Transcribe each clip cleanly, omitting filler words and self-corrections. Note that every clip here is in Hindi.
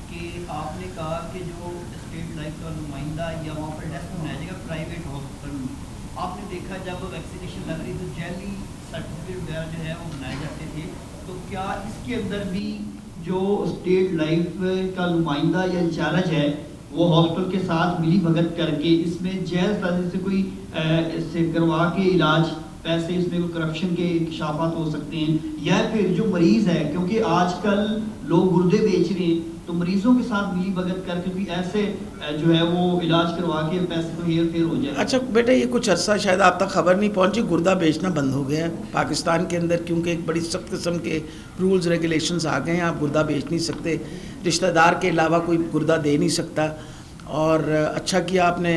कि आपने कहा कि जो स्टेट लाइफ का नुमाइंदा या वहाँ पर डेस्क बनाया जाएगा प्राइवेट हॉस्पिटल में, आपने देखा जब वैक्सीनेशन लग रही तो जैली सर्टिफिकेट वगैरह जो है वो बनाए जाते थे, तो क्या इसके अंदर भी जो स्टेट लाइफ का नुमाइंदा या इंचार्ज है वो हॉस्पिटल के साथ मिली भगत करके इसमें जैज़ तरह से कोई इससे करवा के इलाज पैसे इसमें कोई करप्शन के इंकशाफात हो सकते हैं, या फिर जो मरीज़ है क्योंकि आजकल लोग गुर्दे बेच रहे हैं तो मरीजों के साथ मिली भगत करके कोई ऐसे जो है वो इलाज करवा के पैसे को हेर फेर हो जाए। अच्छा बेटा, ये कुछ अरसा शायद आप तक खबर नहीं पहुंची, गुर्दा बेचना बंद हो गया है पाकिस्तान के अंदर, क्योंकि एक बड़ी सख्त किस्म के रूल्स रेगुलेशंस आ गए हैं। आप गुर्दा बेच नहीं सकते, रिश्तेदार के अलावा कोई गुर्दा दे नहीं सकता। और अच्छा किया आपने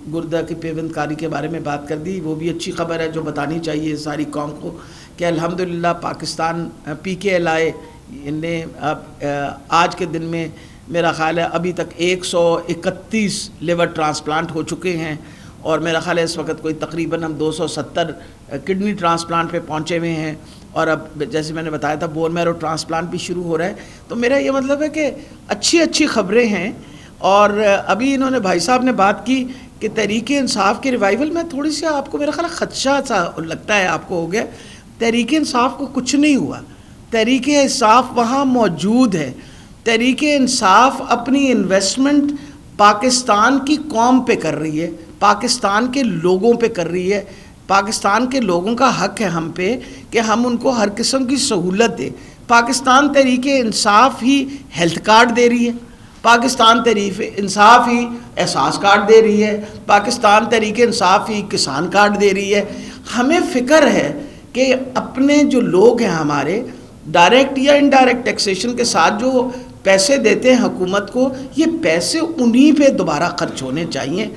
गुर्दा की पेवंदकारी के बारे में बात कर दी, वो भी अच्छी खबर है जो बतानी चाहिए सारी कौम को कि अल्हम्दुलिल्लाह पाकिस्तान PKLI ने आज के दिन में मेरा ख़्याल है अभी तक 131 लिवर ट्रांसप्लांट हो चुके हैं, और मेरा ख़्याल है इस वक्त कोई तकरीबन हम 270 किडनी ट्रांसप्लांट पे पहुँचे हुए हैं, और अब जैसे मैंने बताया था बोन मैरो ट्रांसप्लांट भी शुरू हो रहा है। तो मेरा ये मतलब है कि अच्छी अच्छी ख़बरें हैं। और अभी इन्होंने भाई साहब ने बात की कि तहरीक इंसाफ के रिवाइवल में थोड़ी सी आपको मेरा ख्याल खदशा सा लगता है आपको हो गया। तहरीक इंसाफ को कुछ नहीं हुआ, तहरीक इंसाफ वहाँ मौजूद है। तहरीक इंसाफ अपनी इन्वेस्टमेंट पाकिस्तान की कौम पे कर रही है, पाकिस्तान के लोगों पे कर रही है। पाकिस्तान के लोगों का हक है हम पे कि हम उनको हर किस्म की सहूलत दें। पाकिस्तान तहरीक इंसाफ ही हेल्थ कार्ड दे रही है, पाकिस्तान तहरीक इंसाफ ही एहसास कार्ड दे रही है, पाकिस्तान तहरीक इंसाफ ही किसान कार्ड दे रही है। हमें फ़िक्र है कि अपने जो लोग हैं हमारे डायरेक्ट या इनडायरेक्ट टैक्सेशन के साथ जो पैसे देते हैं हुकूमत को, ये पैसे उन्हीं पे दोबारा खर्च होने चाहिए।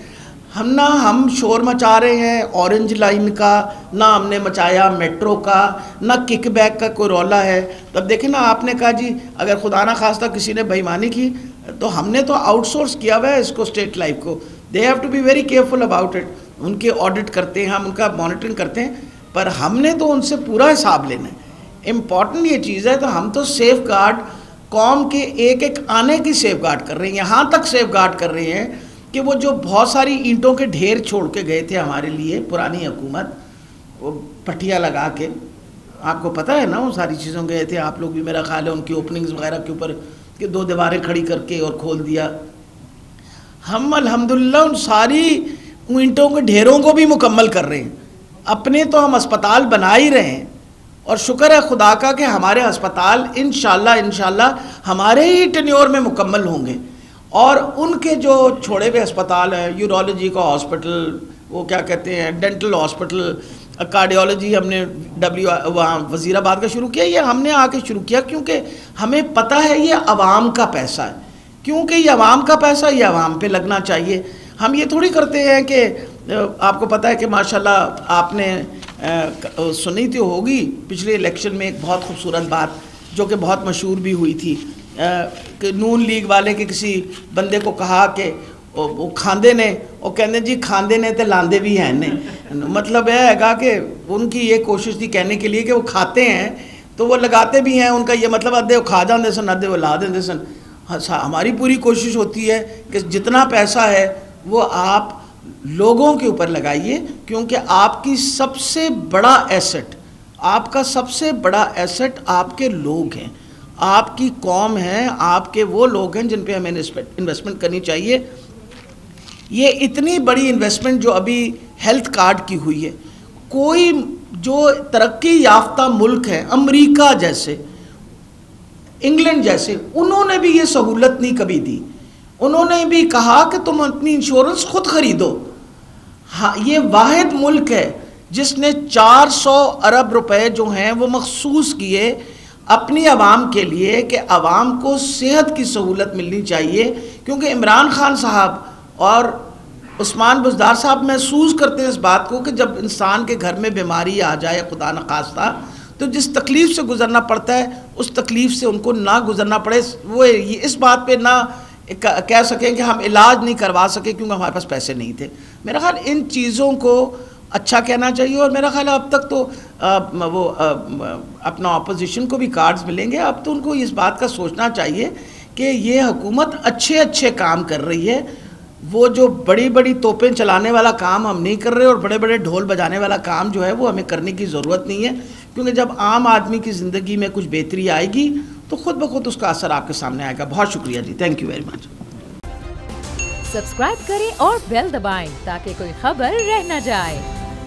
हम शोर मचा रहे हैं ऑरेंज लाइन का, ना हमने मचाया मेट्रो का, ना किकबैक का कोई रौला है। तब देखें ना, आपने कहा जी अगर खुदा ना खास्ता किसी ने बेईमानी की तो हमने तो आउटसोर्स किया हुआ है इसको, स्टेट लाइफ को। They have to be very careful about it. उनके ऑडिट करते हैं हम, उनका मॉनिटरिंग करते हैं, पर हमने तो उनसे पूरा हिसाब लेना है। इम्पॉर्टेंट ये चीज़ है। तो हम तो सेफ गार्ड कौम के एक एक आने की सेफ गार्ड कर रहे हैं, यहाँ तक सेफ गार्ड कर रहे हैं कि वो जो बहुत सारी ईंटों के ढेर छोड़ के गए थे हमारे लिए पुरानी हुकूमत, वो पट्टियाँ लगा के, आपको पता है ना, वो सारी चीज़ों गए थे आप लोग भी, मेरा ख्याल है उनकी ओपनिंग्स वगैरह के ऊपर कि 2 दीवारें खड़ी करके और खोल दिया। हम अल्हम्दुलिल्लाह उन सारी ईंटों के ढेरों को भी मुकम्मल कर रहे हैं। अपने तो हम अस्पताल बना ही रहे हैं, और शुक्र है खुदा का कि हमारे अस्पताल इंशाल्लाह हमारे ही टेन्योर में मुकम्मल होंगे। और उनके जो छोड़े हुए अस्पताल हैं, यूरोलॉजी का हॉस्पिटल, वो क्या कहते हैं डेंटल हॉस्पिटल, कार्डियोलॉजी हमने वहाँ वज़ीराबाद का शुरू किया, ये हमने आके शुरू किया क्योंकि हमें पता है ये आवाम का पैसा है, क्योंकि ये आवाम का पैसा ये आवाम पे लगना चाहिए। हम ये थोड़ी करते हैं कि आपको पता है कि माशाल्लाह आपने सुनी तो होगी पिछले इलेक्शन में एक बहुत खूबसूरत बात जो कि बहुत मशहूर भी हुई थी कि नून लीग वाले के किसी बंदे को कहा कि वो खांदे ने, वो कहते जी खांदे ने तो लांदे भी हैं ने। मतलब यह हैगा कि उनकी ये कोशिश थी कहने के लिए कि वो खाते हैं तो वो लगाते भी हैं, उनका ये मतलब अद्धे वो खा जाते सन अद्धे वो ला देते सन। हमारी पूरी कोशिश होती है कि जितना पैसा है वो आप लोगों के ऊपर लगाइए, क्योंकि आपकी सबसे बड़ा एसेट, आपका सबसे बड़ा एसेट आपके लोग हैं, आपकी कौम है, आपके वो लोग हैं जिन पे हमें इन्वेस्टमेंट करनी चाहिए। ये इतनी बड़ी इन्वेस्टमेंट जो अभी हेल्थ कार्ड की हुई है, कोई जो तरक्की याफ्ता मुल्क है अमेरिका जैसे, इंग्लैंड जैसे, उन्होंने भी ये सहूलत नहीं कभी दी। उन्होंने भी कहा कि तुम अपनी इंश्योरेंस खुद खरीदो। हाँ, ये वाहिद मुल्क है जिसने 400 अरब रुपए जो हैं वो मखसूस किए अपनी आवाम के लिए कि आवाम को सेहत की सहूलत मिलनी चाहिए। क्योंकि इमरान खान साहब और उस्मान बुज़दार साहब महसूस करते हैं इस बात को कि जब इंसान के घर में बीमारी आ जाए खुदा न खास्ता, तो जिस तकलीफ़ से गुज़रना पड़ता है उस तकलीफ़ से उनको ना गुज़रना पड़े, वो इस बात पे ना कह सकें कि हम इलाज नहीं करवा सके क्योंकि हमारे पास पैसे नहीं थे। मेरा ख्याल इन चीज़ों को अच्छा कहना चाहिए। और मेरा ख्याल अब तक तो अपना अपोजिशन को भी कार्ड्स मिलेंगे, अब तो उनको इस बात का सोचना चाहिए कि ये हुकूमत अच्छे अच्छे काम कर रही है। वो जो बड़ी बड़ी तोपें चलाने वाला काम हम नहीं कर रहे और बड़े बड़े ढोल बजाने वाला काम जो है वो हमें करने की ज़रूरत नहीं है, क्योंकि जब आम आदमी की ज़िंदगी में कुछ बेहतरी आएगी तो खुद ब खुद उसका असर आपके सामने आएगा। बहुत शुक्रिया जी, thank you very much. Subscribe करें और बेल दबाएं ताकि कोई खबर रह न जाए।